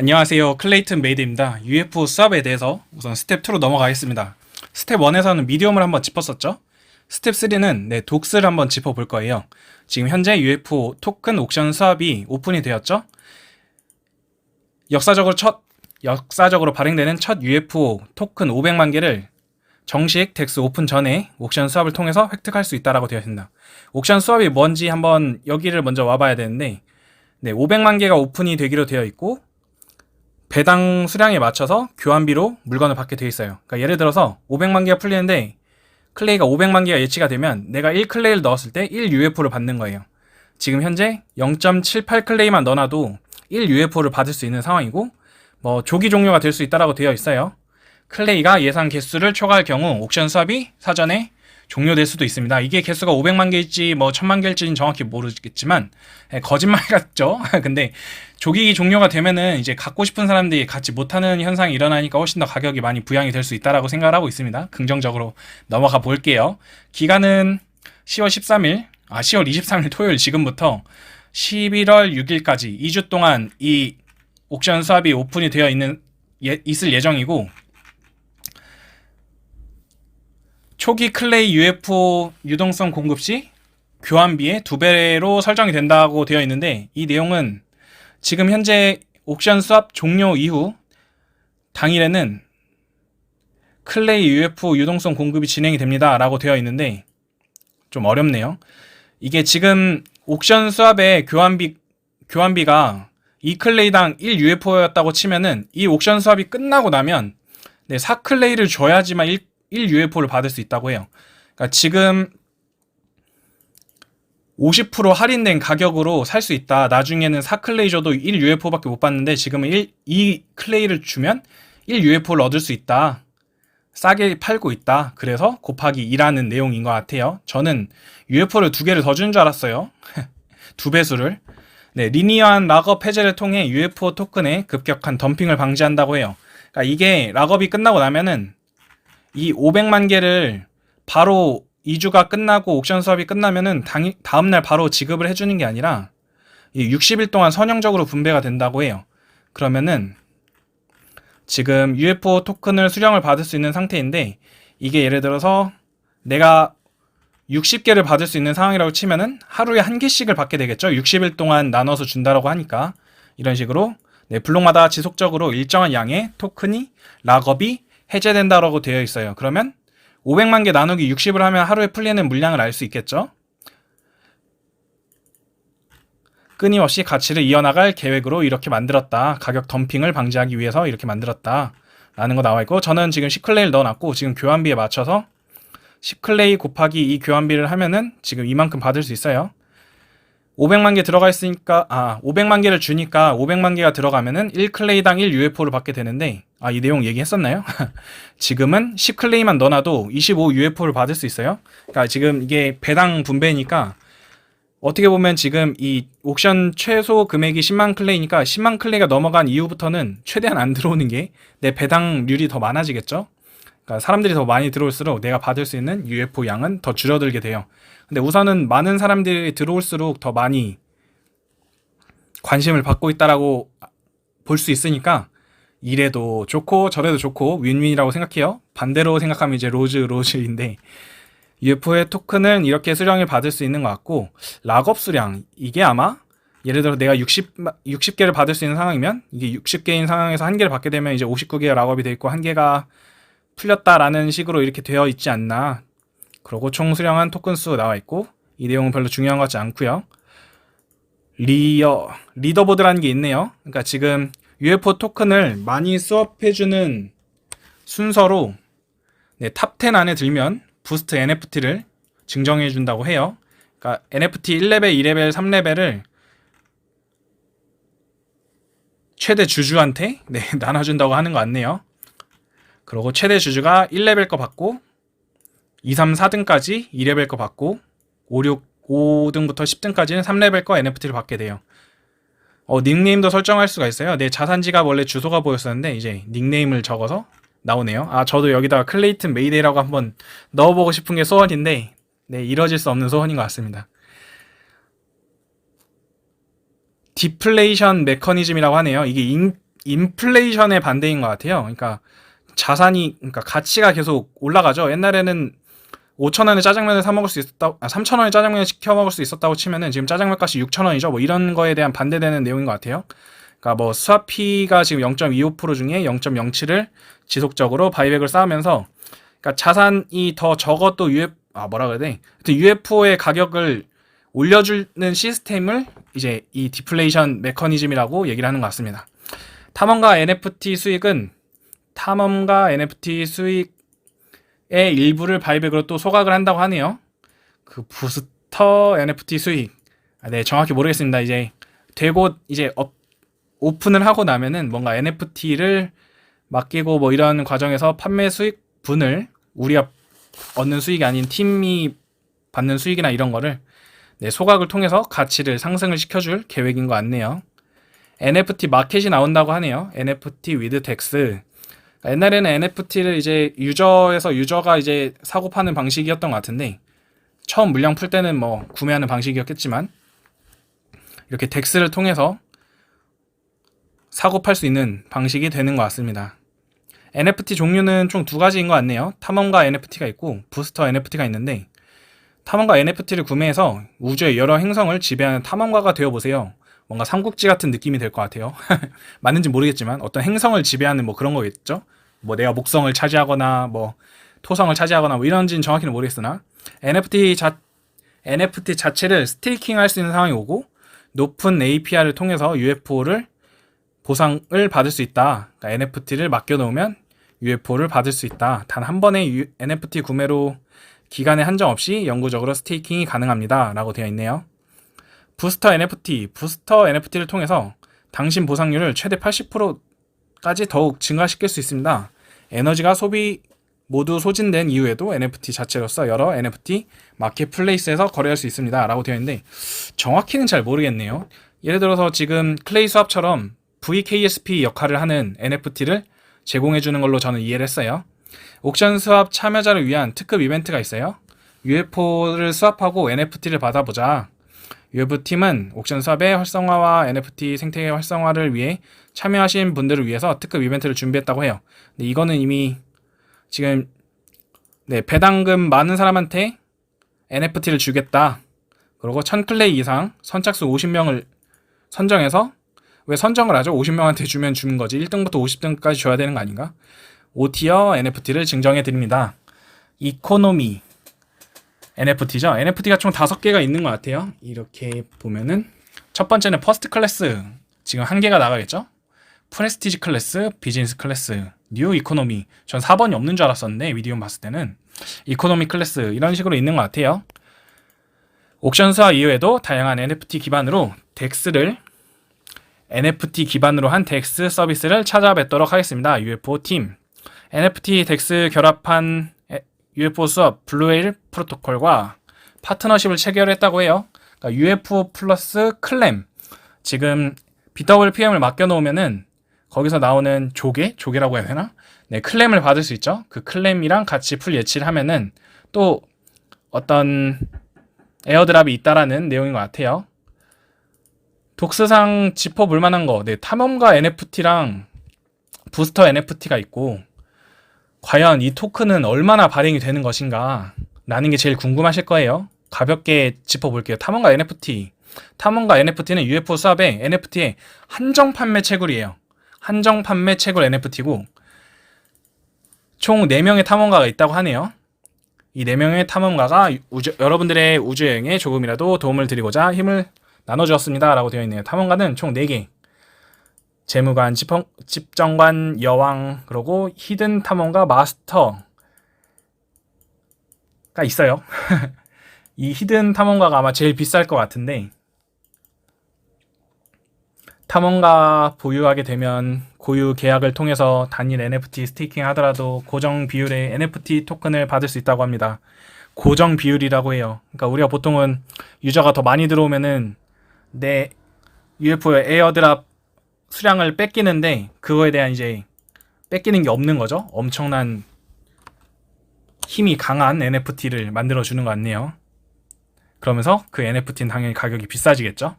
안녕하세요. 클레이튼 메이드입니다. UFO 수업에 대해서 우선 스텝 2로 넘어가겠습니다. 스텝 1에서는 미디움을 한번 짚었었죠. 스텝 3는 독스를 한번 짚어볼 거예요. 지금 현재 UFO 토큰 옥션 수업이 오픈이 되었죠. 역사적으로 발행되는 첫 UFO 토큰 500만 개를 정식 덱스 오픈 전에 옥션 수업을 통해서 획득할 수 있다라고 되어 있습니다. 옥션 수업이 뭔지 한번 여기를 먼저 와봐야 되는데, 500만 개가 오픈이 되기로 되어 있고, 배당 수량에 맞춰서 교환비로 물건을 받게 되어 있어요. 그러니까 예를 들어서 500만 개가 풀리는데 클레이가 500만 개가 예치가 되면 내가 1클레이를 넣었을 때 1UFO를 받는 거예요. 지금 현재 0.78 클레이만 넣어놔도 1UFO를 받을 수 있는 상황이고, 조기 종료가 될 수 있다라고 되어 있어요. 클레이가 예상 개수를 초과할 경우 옥션 수업이 사전에 종료될 수도 있습니다. 이게 개수가 500만 개일지 1000만 개일지는 정확히 모르겠지만 거짓말 같죠. 근데 조기 종료가 되면은 이제 갖고 싶은 사람들이 갖지 못하는 현상이 일어나니까 훨씬 더 가격이 많이 부양이 될 수 있다라고 생각을 하고 있습니다. 긍정적으로 넘어가 볼게요. 기간은 10월 23일 토요일 지금부터 11월 6일까지 2주 동안 이 옥션 수업이 오픈이 되어 있을 예정이고, 초기 클레이 UFO 유동성 공급 시 교환비의 2배로 설정이 된다고 되어 있는데, 이 내용은 지금 현재 옥션 수업 종료 이후 당일에는 클레이 UFO 유동성 공급이 진행이 됩니다 라고 되어 있는데 좀 어렵네요. 이게 지금 옥션 수업의 교환비가 2클레이당 1UFO였다고 치면은 이 옥션 수업이 끝나고 나면 4클레이를 줘야지만 1UFO를 받을 수 있다고 해요. 그러니까 지금 50% 할인된 가격으로 살 수 있다. 나중에는 4클레이 줘도 1UFO밖에 못 받는데 지금은 2클레이를 주면 1UFO를 얻을 수 있다. 싸게 팔고 있다. 그래서 곱하기 2라는 내용인 것 같아요. 저는 UFO를 2개를 더 준 줄 알았어요. 2배수를. 리니어한 락업 해제를 통해 UFO 토큰의 급격한 덤핑을 방지한다고 해요. 그러니까 이게 락업이 끝나고 나면은 이 500만 개를 바로 2주가 끝나고 옥션 수업이 끝나면은 다음날 바로 지급을 해주는 게 아니라 60일 동안 선형적으로 분배가 된다고 해요. 그러면은 지금 UFO 토큰을 수령을 받을 수 있는 상태인데, 이게 예를 들어서 내가 60개를 받을 수 있는 상황이라고 치면은 하루에 1개씩을 받게 되겠죠. 60일 동안 나눠서 준다라고 하니까. 이런 식으로 블록마다 지속적으로 일정한 양의 토큰이 락업이 해제된다라고 되어 있어요. 그러면 500만 개 나누기 60을 하면 하루에 풀리는 물량을 알 수 있겠죠. 끊임없이 가치를 이어나갈 계획으로 이렇게 만들었다. 가격 덤핑을 방지하기 위해서 이렇게 만들었다. 라는 거 나와 있고, 저는 지금 10클레이를 넣어놨고 지금 교환비에 맞춰서 10클레이 곱하기 이 교환비를 하면은 지금 이만큼 받을 수 있어요. 500만 개 들어가 있으니까 500만 개를 주니까 500만 개가 들어가면은 1클레이당 1UFO를 받게 되는데, 이 내용 얘기했었나요? 지금은 10클레이만 넣어놔도 25UFO를 받을 수 있어요. 그러니까 지금 이게 배당 분배니까 어떻게 보면 지금 이 옥션 최소 금액이 10만 클레이니까 10만 클레이가 넘어간 이후부터는 최대한 안 들어오는 게 내 배당률이 더 많아지겠죠. 그러니까 사람들이 더 많이 들어올수록 내가 받을 수 있는 UFO 양은 더 줄어들게 돼요. 근데 우선은 많은 사람들이 들어올수록 더 많이 관심을 받고 있다라고 볼 수 있으니까 이래도 좋고 저래도 좋고 윈윈이라고 생각해요. 반대로 생각하면 이제 로즈인데, UFO의 토큰은 이렇게 수령을 받을 수 있는 것 같고, 락업 수량, 이게 아마 예를 들어 내가 60개를 받을 수 있는 상황이면 이게 60개인 상황에서 1개를 받게 되면 이제 59개가 락업이 돼 있고 1개가 풀렸다라는 식으로 이렇게 되어 있지 않나. 그리고 총 수령한 토큰 수 나와 있고, 이 내용은 별로 중요한 것 같지 않고요. 리더보드라는 게 있네요. 그러니까 지금 UFO 토큰을 많이 수업해주는 순서로 탑10 안에 들면 부스트 NFT를 증정해준다고 해요. 그러니까 NFT 1레벨, 2레벨, 3레벨을 최대 주주한테 나눠준다고 하는 것 같네요. 그리고 최대 주주가 1레벨 거 받고 2, 3, 4등까지 2레벨 거 받고 5등부터 10등까지는 3레벨 거 NFT를 받게 돼요. 닉네임도 설정할 수가 있어요. 내 자산지가 원래 주소가 보였었는데 이제 닉네임을 적어서 나오네요. 저도 여기다가 클레이튼 메이데이라고 한번 넣어보고 싶은 게 소원인데 이뤄질 수 없는 소원인 것 같습니다. 디플레이션 메커니즘이라고 하네요. 이게 인플레이션의 반대인 것 같아요. 그러니까 그러니까 가치가 계속 올라가죠. 옛날에는 5,000원에 짜장면을 사 먹을 수 있었다, 3,000원에 짜장면을 시켜 먹을 수 있었다고 치면은 지금 짜장면 값이 6,000원이죠. 뭐 이런 거에 대한 반대되는 내용인 것 같아요. 그러니까 뭐 스와피가 지금 0.25% 중에 0.07을 지속적으로 바이백을 쌓으면서, 그러니까 자산이 더 적어도 뭐라 그래야 돼? UFO의 가격을 올려주는 시스템을 이제 이 디플레이션 메커니즘이라고 얘기를 하는 것 같습니다. 탐험가 NFT 수익의 일부를 바이백으로 또 소각을 한다고 하네요. 그 부스터 NFT 수익. 네, 정확히 모르겠습니다. 이제 되고 이제 오픈을 하고 나면은 뭔가 NFT를 맡기고 뭐 이런 과정에서 판매 수익분을 우리가 얻는 수익이 아닌 팀이 받는 수익이나 이런 거를 소각을 통해서 가치를 상승을 시켜줄 계획인 것 같네요. NFT 마켓이 나온다고 하네요. NFT with DEX. 옛날에는 NFT를 이제 유저가 이제 사고 파는 방식이었던 것 같은데, 처음 물량 풀 때는 뭐 구매하는 방식이었겠지만, 이렇게 덱스를 통해서 사고 팔 수 있는 방식이 되는 것 같습니다. NFT 종류는 총 두 가지인 것 같네요. 탐험가 NFT가 있고 부스터 NFT가 있는데, 탐험가 NFT를 구매해서 우주의 여러 행성을 지배하는 탐험가가 되어보세요. 뭔가 삼국지 같은 느낌이 될 것 같아요. 맞는지 모르겠지만 어떤 행성을 지배하는 뭐 그런 거겠죠. 뭐 내가 목성을 차지하거나 뭐 토성을 차지하거나 뭐 이런지는 정확히는 모르겠으나, NFT 자체를 스테이킹 할 수 있는 상황이 오고, 높은 APR을 통해서 UFO를 보상을 받을 수 있다. 그러니까 NFT를 맡겨놓으면 UFO를 받을 수 있다. 단 한 번의 NFT 구매로 기간에 한정 없이 영구적으로 스테이킹이 가능합니다. 라고 되어 있네요. 부스터 NFT를 통해서 당신 보상률을 최대 80%까지 더욱 증가시킬 수 있습니다. 에너지가 모두 소진된 이후에도 NFT 자체로서 여러 NFT 마켓플레이스에서 거래할 수 있습니다. 라고 되어 있는데, 정확히는 잘 모르겠네요. 예를 들어서 지금 클레이 수압처럼 VKSP 역할을 하는 NFT를 제공해주는 걸로 저는 이해를 했어요. 옥션 수압 참여자를 위한 특급 이벤트가 있어요. UFO를 수압하고 NFT를 받아보자. UF팀은 옥션 수압의 활성화와 NFT 생태계 활성화를 위해 참여하신 분들을 위해서 특급 이벤트를 준비했다고 해요. 근데 이거는 이미 지금 배당금 많은 사람한테 NFT를 주겠다. 그리고 1000클레이 이상 선착순 50명을 선정해서, 왜 선정을 하죠? 50명한테 주면 주는 거지. 1등부터 50등까지 줘야 되는 거 아닌가? 5티어 NFT를 증정해 드립니다. 이코노미 NFT죠. NFT가 총 5개가 있는 것 같아요. 이렇게 보면은 첫 번째는 퍼스트 클래스, 지금 1개가 나가겠죠. 프레스티지 클래스, 비즈니스 클래스, 뉴 이코노미. 전 4번이 없는 줄 알았었는데 미디움 봤을 때는 이코노미 클래스, 이런 식으로 있는 것 같아요. 옥션스와 이외에도 다양한 NFT 기반으로 NFT 기반으로 한 덱스 서비스를 찾아뵙도록 하겠습니다. UFO 팀. NFT 덱스 결합한 UFO 수업 블루웨일 프로토콜과 파트너십을 체결했다고 해요. 그러니까 UFO 플러스 클램. 지금 BWPM을 맡겨놓으면은 거기서 나오는 조개라고 해야 되나? 네, 클램을 받을 수 있죠. 그 클램이랑 같이 풀 예치를 하면은 또 어떤 에어드랍이 있다라는 내용인 것 같아요. 독스상 짚어볼 만한 거, 탐험가 NFT랑 부스터 NFT가 있고, 과연 이 토큰은 얼마나 발행이 되는 것인가 라는 게 제일 궁금하실 거예요. 가볍게 짚어볼게요. 탐험가 NFT는 UFO 수압의 NFT의 한정 판매 채굴이에요. 한정 판매 채굴 NFT고, 총 4명의 탐험가가 있다고 하네요. 이 4명의 탐험가가 여러분들의 우주여행에 조금이라도 도움을 드리고자 힘을 나눠주었습니다. 라고 되어 있네요. 탐험가는 총 4개. 재무관, 집정관, 여왕, 그리고 히든 탐험가 마스터가 있어요. 이 히든 탐험가가 아마 제일 비쌀 것 같은데, 탐험가 보유하게 되면 고유 계약을 통해서 단일 NFT 스테이킹 하더라도 고정 비율의 NFT 토큰을 받을 수 있다고 합니다. 고정 비율이라고 해요. 그러니까 우리가 보통은 유저가 더 많이 들어오면은 내 UFO의 에어드랍 수량을 뺏기는데, 그거에 대한 이제 뺏기는 게 없는 거죠. 엄청난 힘이 강한 NFT를 만들어주는 것 같네요. 그러면서 그 NFT는 당연히 가격이 비싸지겠죠.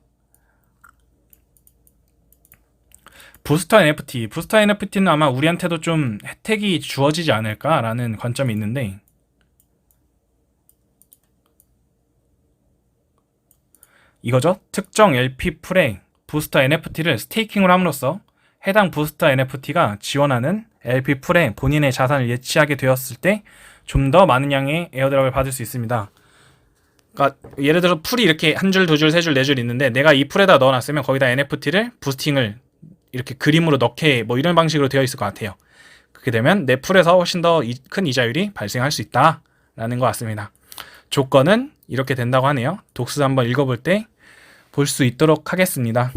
부스터 NFT. 부스터 NFT는 아마 우리한테도 좀 혜택이 주어지지 않을까라는 관점이 있는데, 이거죠. 특정 LP 풀에 부스터 NFT를 스테이킹을 함으로써 해당 부스터 NFT가 지원하는 LP 풀에 본인의 자산을 예치하게 되었을 때 좀 더 많은 양의 에어드랍을 받을 수 있습니다. 그러니까 예를 들어 풀이 이렇게 한 줄, 두 줄, 세 줄, 네 줄 있는데 내가 이 풀에다 넣어놨으면 거기다 NFT를 부스팅을 이렇게 그림으로 넣게 뭐 이런 방식으로 되어 있을 것 같아요. 그렇게 되면 내 풀에서 훨씬 더 큰 이자율이 발생할 수 있다라는 것 같습니다. 조건은 이렇게 된다고 하네요. 독스 한번 읽어볼 때 볼 수 있도록 하겠습니다.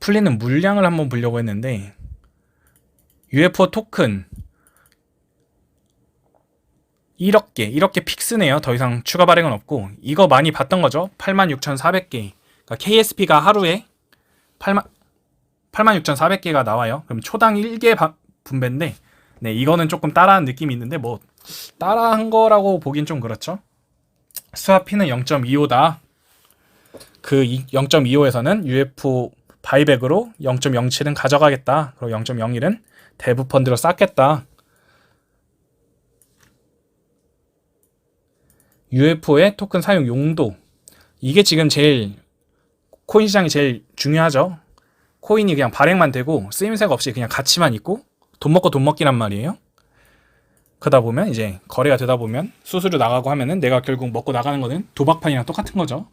풀리는 물량을 한번 보려고 했는데 UFO 토큰 1억 개 픽스네요. 더 이상 추가 발행은 없고, 이거 많이 봤던 거죠. 86,400개. 그러니까 KSP가 하루에 86,400개가 나와요. 그럼 초당 1개 분배인데, 네, 이거는 조금 따라한 느낌이 있는데, 뭐, 따라한 거라고 보긴 좀 그렇죠. 스와피는 0.25다. 그 0.25에서는 UFO 바이백으로 0.07은 가져가겠다. 그리고 0.01은 대부 펀드로 쌓겠다. UFO의 토큰 사용 용도. 이게 지금 제일 코인 시장이 제일 중요하죠. 코인이 그냥 발행만 되고 쓰임새가 없이 그냥 가치만 있고 돈 먹고 돈 먹기란 말이에요. 그러다 보면 이제 거래가 되다 보면 수수료 나가고 하면은 내가 결국 먹고 나가는 거는 도박판이랑 똑같은 거죠.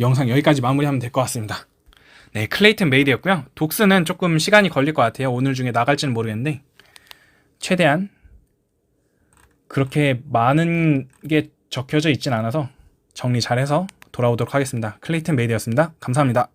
영상 여기까지 마무리하면 될 것 같습니다. 네, 클레이튼 메이드였고요. 독스는 조금 시간이 걸릴 것 같아요. 오늘 중에 나갈지는 모르겠는데 최대한 그렇게 많은 게 적혀져 있진 않아서 정리 잘해서 돌아오도록 하겠습니다. 클레이튼 메이드였습니다. 감사합니다.